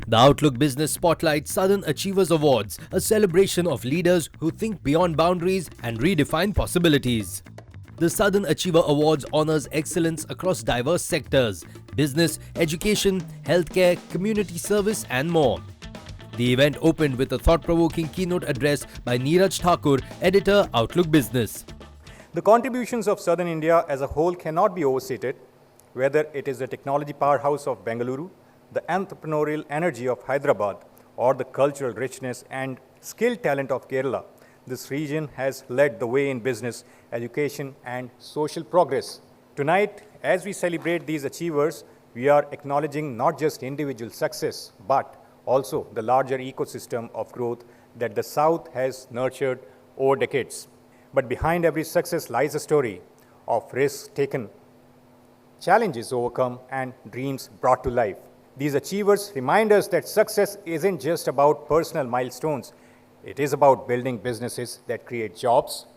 The Outlook Business Spotlight Southern Achievers Awards, a celebration of leaders who think beyond boundaries and redefine possibilities. The Southern Achiever Awards honors excellence across diverse sectors: business, education, healthcare, community service, and more. The event opened with a thought-provoking keynote address by Neeraj Thakur, editor, Outlook Business. The contributions of Southern India as a whole cannot be overstated, whether it is the technology powerhouse of Bengaluru, the entrepreneurial energy of Hyderabad, or the cultural richness and skilled talent of Kerala. This region has led the way in business, education, and social progress. Tonight, as we celebrate these achievers, we are acknowledging not just individual success, but also the larger ecosystem of growth that the South has nurtured over decades. But behind every success lies a story of risks taken, challenges overcome, and dreams brought to life. These achievers remind us that success isn't just about personal milestones. It is about building businesses that create jobs,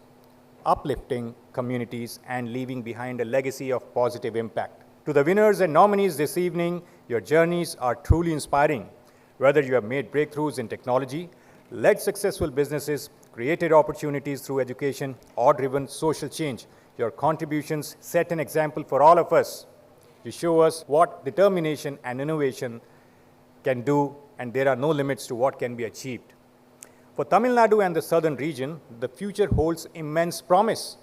uplifting communities, and leaving behind a legacy of positive impact. To the winners and nominees this evening, your journeys are truly inspiring. Whether you have made breakthroughs in technology, led successful businesses, created opportunities through education, or driven social change, your contributions set an example for all of us. You show us what determination and innovation can do, and there are no limits to what can be achieved. For Tamil Nadu and the southern region, the future holds immense promise.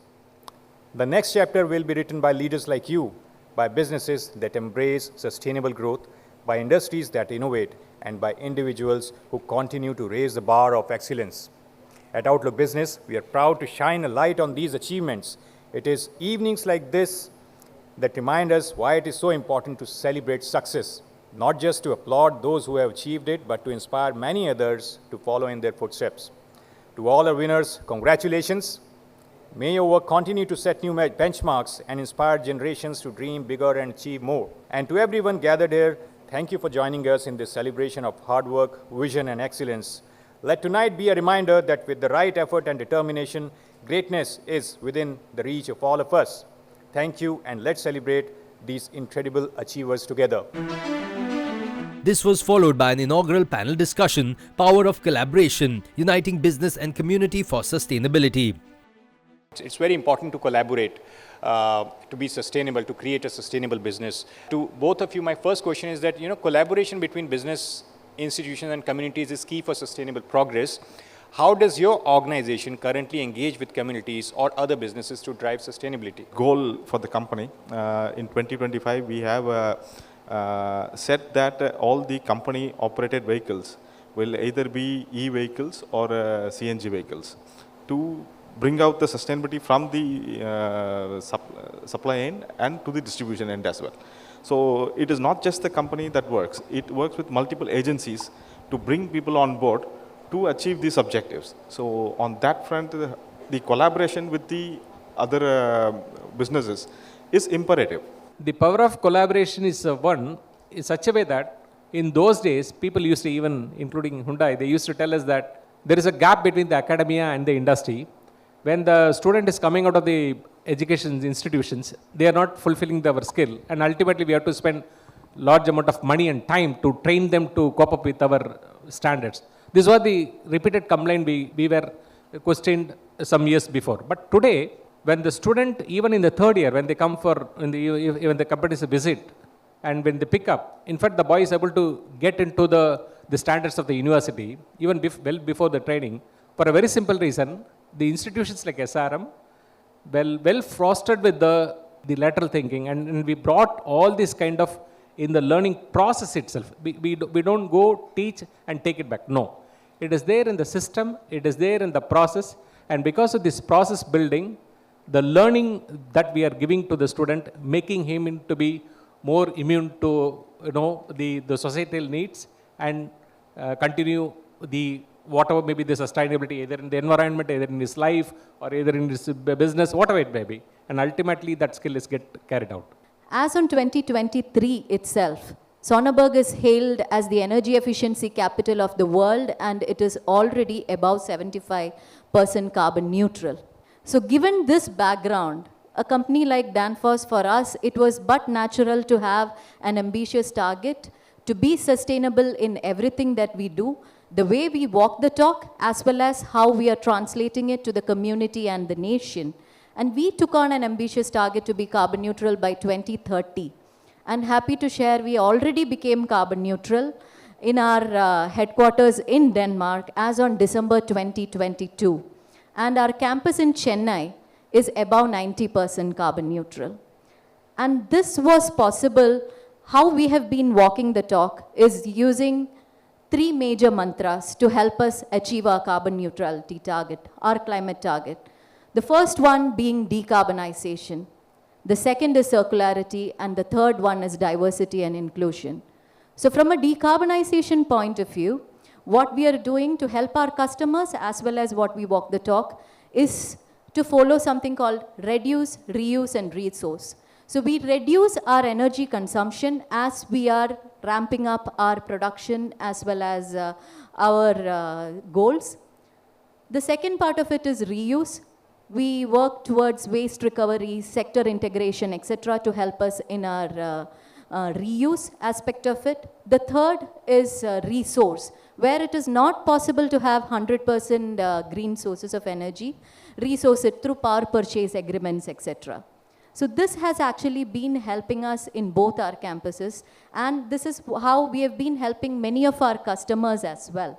The next chapter will be written by leaders like you, by businesses that embrace sustainable growth, by industries that innovate, and by individuals who continue to raise the bar of excellence. At Outlook Business, we are proud to shine a light on these achievements. It is evenings like this that remind us why it is so important to celebrate success, not just to applaud those who have achieved it, but to inspire many others to follow in their footsteps. To all our winners, congratulations. May your work continue to set new benchmarks and inspire generations to dream bigger and achieve more. And to everyone gathered here, thank you for joining us in this celebration of hard work, vision, and excellence. Let tonight be a reminder that with the right effort and determination, greatness is within the reach of all of us. Thank you, and let's celebrate these incredible achievers together. This was followed by an inaugural panel discussion, Power of Collaboration, Uniting Business and Community for Sustainability. It's very important to collaborate, to be sustainable, to create a sustainable business. To both of you, my first question is that, collaboration between business institutions and communities is key for sustainable progress. How does your organization currently engage with communities or other businesses to drive sustainability? Goal for the company in 2025, we have set that all the company operated vehicles will either be e-vehicles or CNG vehicles to bring out the sustainability from the supply end and to the distribution end as well. So it is not just the company that works. It works with multiple agencies to bring people on board to achieve these objectives. So on that front, the collaboration with the other businesses is imperative. The power of collaboration is such a way that in those days, people used to, even including Hyundai, they used to tell us that there is a gap between the academia and the industry. When the student is coming out of the education institutions, they are not fulfilling their skill, and ultimately we have to spend large amount of money and time to train them to cope up with our standards. This was the repeated complaint we were questioned some years before. But today, when the student, even in the third year, when they come for, even the companies visit, and when they pick up, in fact, the boy is able to get into the standards of the university, even well before the training, for a very simple reason. The institutions like SRM, well fostered with the lateral thinking, and we brought all this kind of in the learning process itself. We don't go teach and take it back. No. It is there in the system, it is there in the process, and because of this process building, the learning that we are giving to the student, making him to be more immune to the societal needs and continue the whatever may be the sustainability, either in the environment, either in his life, or either in his business, whatever it may be. And ultimately that skill is get carried out. As on 2023 itself, Sonneberg is hailed as the energy efficiency capital of the world, and it is already above 75% carbon neutral. So given this background, a company like Danfoss, for us, it was but natural to have an ambitious target to be sustainable in everything that we do, the way we walk the talk, as well as how we are translating it to the community and the nation. And we took on an ambitious target to be carbon neutral by 2030. And happy to share, we already became carbon neutral in our headquarters in Denmark as on December 2022. And our campus in Chennai is above 90% carbon neutral. And this was possible. How we have been walking the talk is using 3 major mantras to help us achieve our carbon neutrality target, our climate target. The first one being decarbonization. The second is circularity, and the third one is diversity and inclusion. So from a decarbonization point of view, what we are doing to help our customers as well as what we walk the talk is to follow something called reduce, reuse, and resource. So we reduce our energy consumption as we are ramping up our production as well as our goals. The second part of it is reuse. We work towards waste recovery, sector integration, etc. to help us in our reuse aspect of it. The third is resource, where it is not possible to have 100% green sources of energy, resource it through power purchase agreements, etc. So this has actually been helping us in both our campuses, and this is how we have been helping many of our customers as well.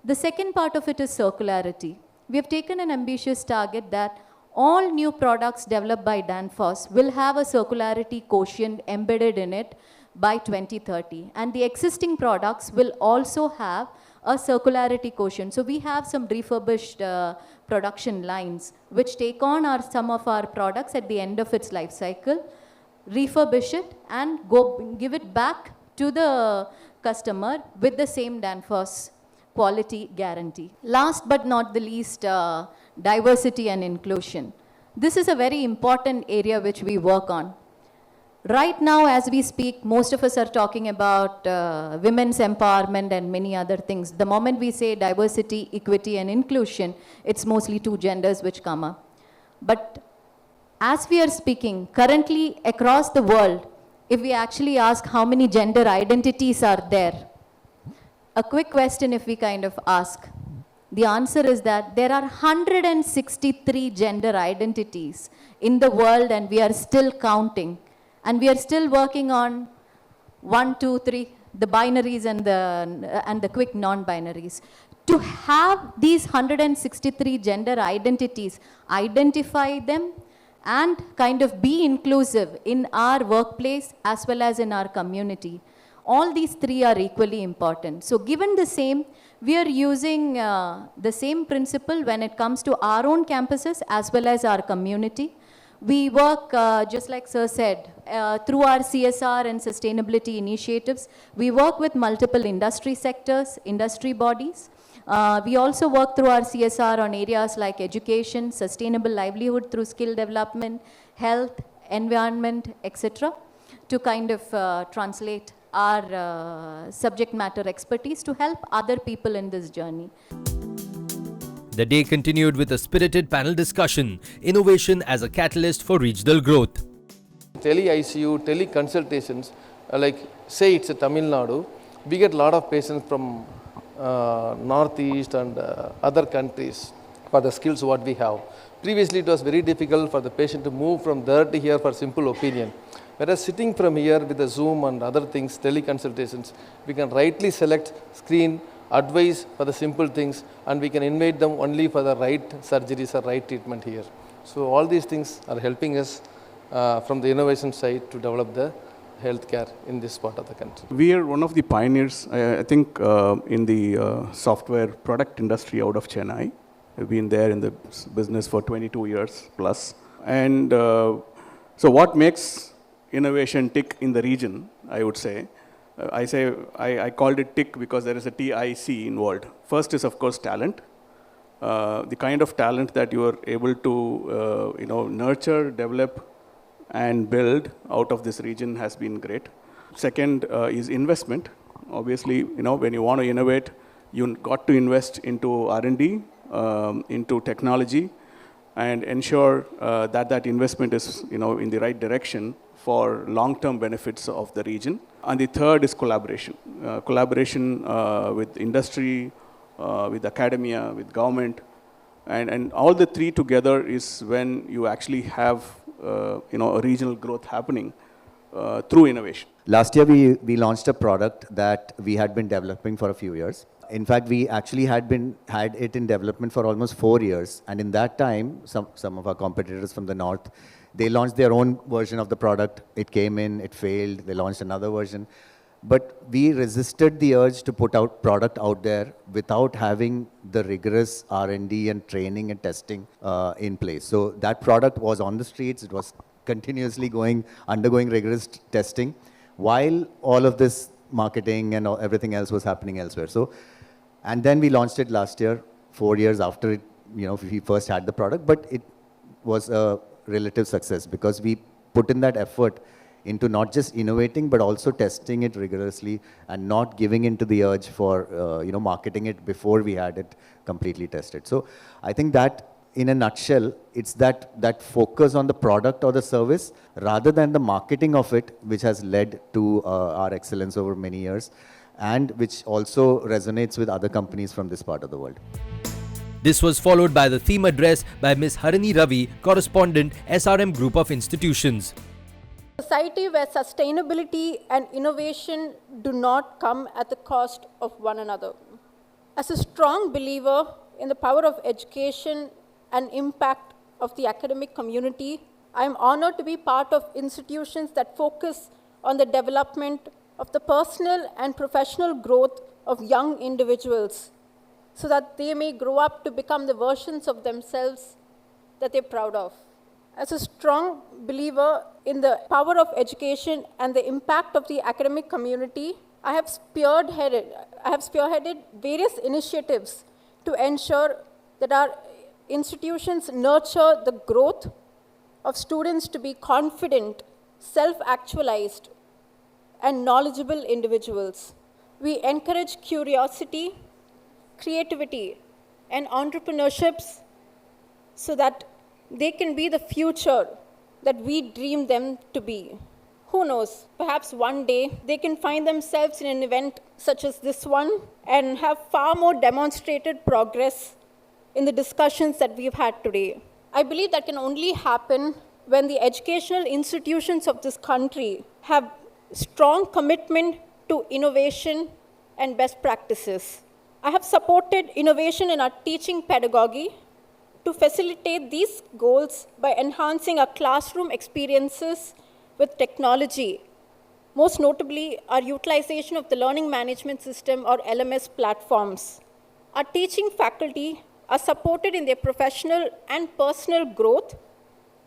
The second part of it is circularity. We have taken an ambitious target that all new products developed by Danfoss will have a circularity quotient embedded in it by 2030. And the existing products will also have a circularity quotient. So we have some refurbished production lines which take on some of our products at the end of its life cycle, refurbish it, and give it back to the customer with the same Danfoss quality guarantee. Last but not the least, diversity and inclusion. This is a very important area which we work on. Right now, as we speak, most of us are talking about women's empowerment and many other things. The moment we say diversity, equity, and inclusion, it's mostly 2 genders which come up. But as we are speaking, currently across the world, if we actually ask how many gender identities are there, a quick question if we kind of ask, the answer is that there are 163 gender identities in the world, and we are still counting. And we are still working on 1, 2, 3, the binaries and the quick non-binaries. To have these 163 gender identities, identify them, and kind of be inclusive in our workplace as well as in our community. All these 3 are equally important. So given the same, we are using the same principle when it comes to our own campuses as well as our community. We work, just like Sir said, through our CSR and sustainability initiatives. We work with multiple industry sectors, industry bodies. We also work through our CSR on areas like education, sustainable livelihood through skill development, health, environment, etc. to kind of translate our subject matter expertise to help other people in this journey. The day continued with a spirited panel discussion, innovation as a catalyst for regional growth. Tele-ICU, tele-consultations, like say it's a Tamil Nadu, we get a lot of patients from Northeast and other countries for the skills what we have. Previously it was very difficult for the patient to move from there to here for simple opinion. Whereas sitting from here with the Zoom and other things, tele-consultations, we can rightly select, screen, advise for the simple things, and we can invite them only for the right surgeries or right treatment here. So all these things are helping us from the innovation side to develop the healthcare in this part of the country. We are one of the pioneers, I think, in the software product industry out of Chennai. We've been there in the business for 22 years plus. And so what makes innovation tick in the region, I would say, I called it TIC because there is a TIC involved. First is, of course, talent. The kind of talent that you are able to nurture, develop, and build out of this region has been great. Second is investment. Obviously, when you want to innovate, you got to invest into R&D, into technology, and ensure that investment is in the right direction for long-term benefits of the region. And the third is collaboration. Collaboration with industry, with academia, with government. And all the three together is when you actually have a regional growth happening through innovation. Last year, we launched a product that we had been developing for a few years. In fact, we actually had it in development for almost 4 years. And in that time, some of our competitors from the north, they launched their own version of the product. It came in, it failed. They launched another version. But we resisted the urge to put out product out there without having the rigorous R&D and training and testing in place. So that product was on the streets. It was continuously undergoing rigorous testing, while all of this marketing and everything else was happening elsewhere. So, and then we launched it last year, 4 years after it, we first had the product, but it was a relative success because we put in that effort into not just innovating, but also testing it rigorously and not giving into the urge for, marketing it before we had it completely tested. So I think that in a nutshell, it's that focus on the product or the service rather than the marketing of it, which has led to our excellence over many years and which also resonates with other companies from this part of the world. This was followed by the theme address by Ms. Harini Ravi, correspondent, SRM Group of Institutions. Society where sustainability and innovation do not come at the cost of one another. As a strong believer in the power of education and impact of the academic community, I am honored to be part of institutions that focus on the development of the personal and professional growth of young individuals so that they may grow up to become the versions of themselves that they're proud of. As a strong believer in the power of education and the impact of the academic community, I have spearheaded various initiatives to ensure that our institutions nurture the growth of students to be confident, self-actualized, and knowledgeable individuals. We encourage curiosity, creativity, and entrepreneurships so that they can be the future that we dream them to be. Who knows, perhaps one day they can find themselves in an event such as this one and have far more demonstrated progress in the discussions that we've had today. I believe that can only happen when the educational institutions of this country have strong commitment to innovation and best practices. I have supported innovation in our teaching pedagogy to facilitate these goals by enhancing our classroom experiences with technology, most notably our utilization of the learning management system or LMS platforms. Our teaching faculty are supported in their professional and personal growth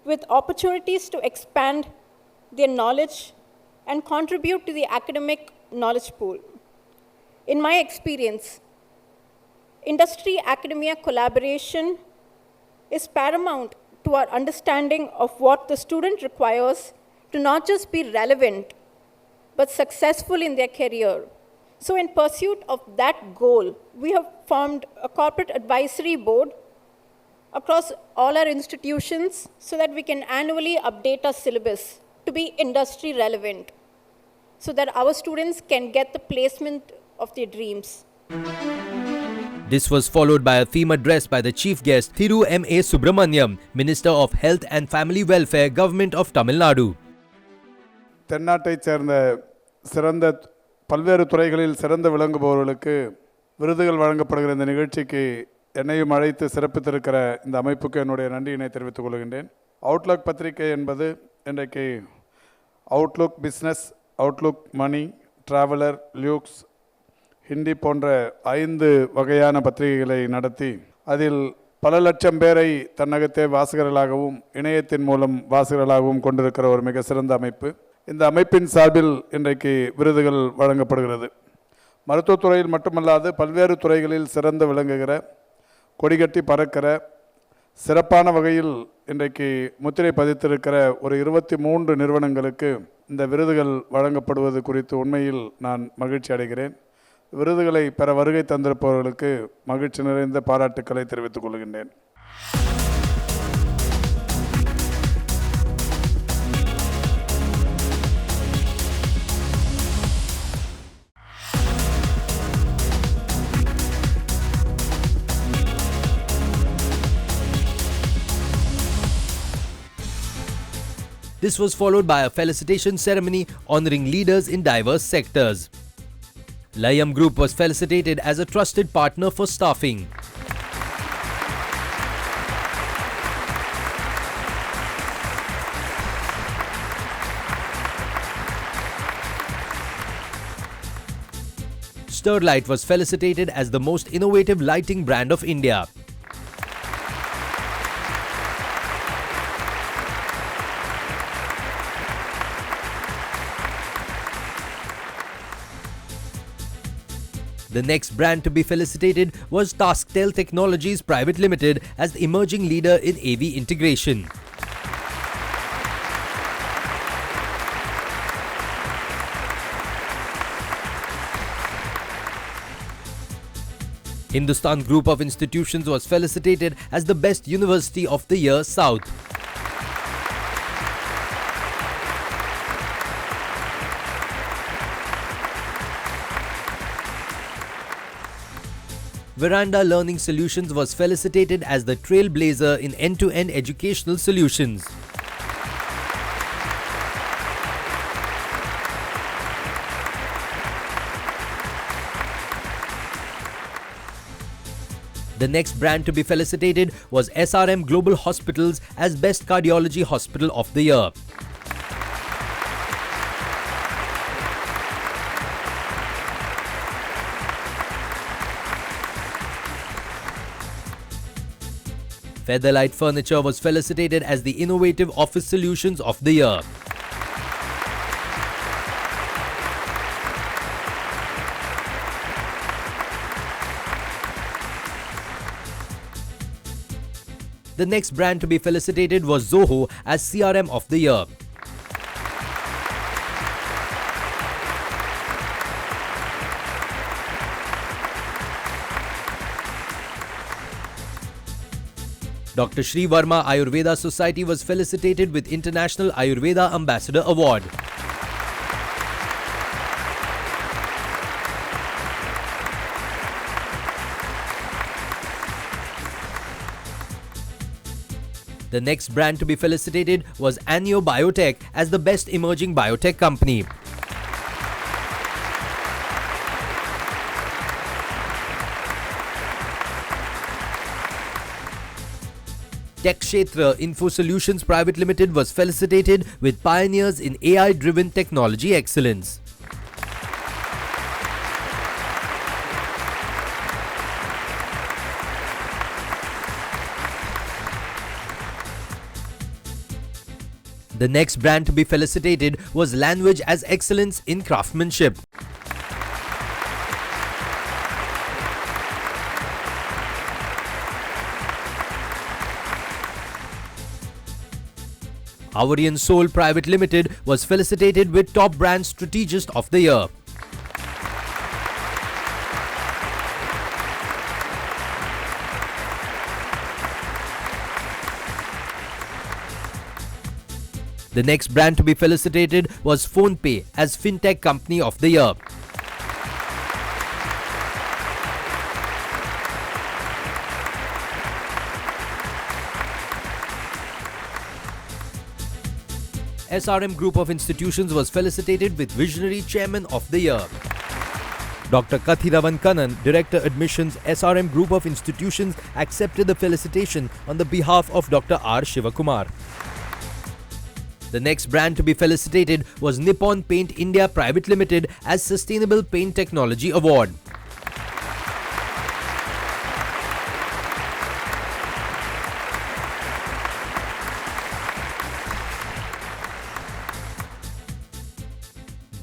with opportunities to expand their knowledge and contribute to the academic knowledge pool. In my experience, industry-academia collaboration is paramount to our understanding of what the student requires to not just be relevant, but successful in their career. So in pursuit of that goal, we have formed a corporate advisory board across all our institutions so that we can annually update our syllabus to be industry relevant, so that our students can get the placement of their dreams. This was followed by a theme address by the chief guest Thiru M.A. Subramaniam, Minister of Health and Family Welfare, Government of Tamil Nadu. தென்னாட்டைச் சேர்ந்த சிறந்த பல்வேறு துறைகளில் சிறந்து விளங்குபவர்களுக்கு விருதுகள் வழங்கப்படுகிற இந்த நிகழ்ச்சிக்கு என்னையும் அழைத்து சிறப்பித்திருக்கிற இந்த அமைப்புக்கு என்னுடைய நன்றியினை தெரிவித்துக் கொள்கின்றேன். அவுட்லுக் பத்திரிகை என்பது இன்றைக்கு அவுட்லுக் பிஸ்னஸ், அவுட்லுக் மணி, டிராவலர், லியூக்ஸ், ஹிந்தி போன்ற 5 வகையான பத்திரிகைகளை நடத்தி அதில் பல லட்சம் பேரை தன்னகத்தே வாசகர்களாகவும் இணையத்தின் மூலம் வாசகர்களாகவும் கொண்டிருக்கிற ஒரு மிக சிறந்த அமைப்பு. இந்த அமைப்பின் சார்பில் இன்றைக்கு விருதுகள் வழங்கப்படுகிறது. மருத்துவத்துறையில் மட்டுமல்லாது பல்வேறு துறைகளில் சிறந்து விளங்குகிற, கொடிகட்டி பறக்கிற, சிறப்பான வகையில் இன்றைக்கு முத்திரை பதித்திருக்கிற ஒரு 23 நிறுவனங்களுக்கு இந்த விருதுகள் வழங்கப்படுவது குறித்து உண்மையில் நான் மகிழ்ச்சி அடைகிறேன். விருதுகளை பெற வருகை தந்திருப்பவர்களுக்கு மகிழ்ச்சி நிறைந்த பாராட்டுக்களை தெரிவித்துக் கொள்கின்றேன். This was followed by a felicitation ceremony honoring leaders in diverse sectors. Layam Group was felicitated as a trusted partner for staffing. Sterlite was felicitated as the most innovative lighting brand of India. The next brand to be felicitated was TaskTel Technologies Private Limited as the emerging leader in AV integration. Hindustan Group of Institutions was felicitated as the Best University of the Year South. Veranda Learning Solutions was felicitated as the Trailblazer in end-to-end educational solutions. The next brand to be felicitated was SRM Global Hospitals as Best Cardiology Hospital of the Year. Featherlight Furniture was felicitated as the Innovative Office Solutions of the Year. The next brand to be felicitated was Zoho as CRM of the Year. Dr. Sri Verma Ayurveda Society was felicitated with International Ayurveda Ambassador Award. The next brand to be felicitated was Anio Biotech as the Best Emerging Biotech Company. Tech Kshetra Info Solutions Private Limited was felicitated with Pioneers in AI-driven technology excellence. The next brand to be felicitated was Language as Excellence in Craftsmanship. Avarian Soul Private Limited was felicitated with Top Brand Strategist of the Year. The next brand to be felicitated was PhonePe as FinTech Company of the Year. SRM Group of Institutions was felicitated with Visionary Chairman of the Year. Dr. Kathiravan Kannan, Director Admissions, SRM Group of Institutions, accepted the felicitation on the behalf of Dr. R. Shivakumar. The next brand to be felicitated was Nippon Paint India Private Limited as Sustainable Paint Technology Award.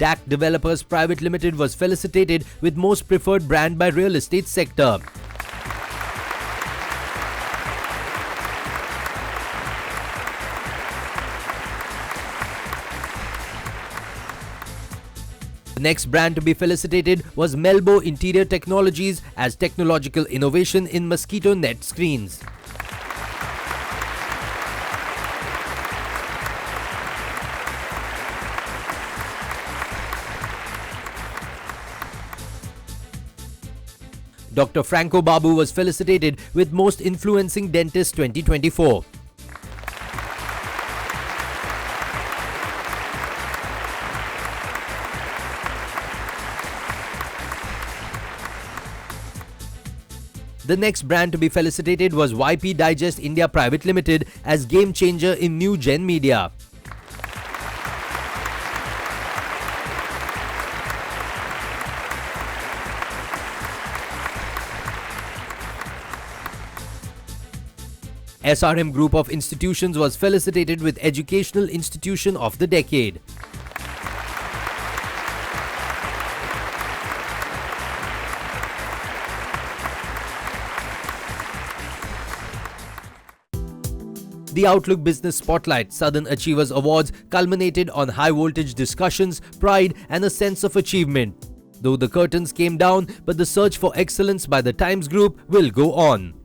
DAC Developers Private Limited was felicitated with Most Preferred Brand by Real Estate Sector. The next brand to be felicitated was Melbo Interior Technologies as Technological Innovation in Mosquito Net Screens. Dr. Franco Babu was felicitated with Most Influencing Dentist 2024. The next brand to be felicitated was YP Digest India Private Limited as game changer in new gen media. SRM Group of Institutions was felicitated with Educational Institution of the Decade. The Outlook Business Spotlight Southern Achievers Awards culminated on high-voltage discussions, pride and a sense of achievement. Though the curtains came down, but the search for excellence by the Times Group will go on.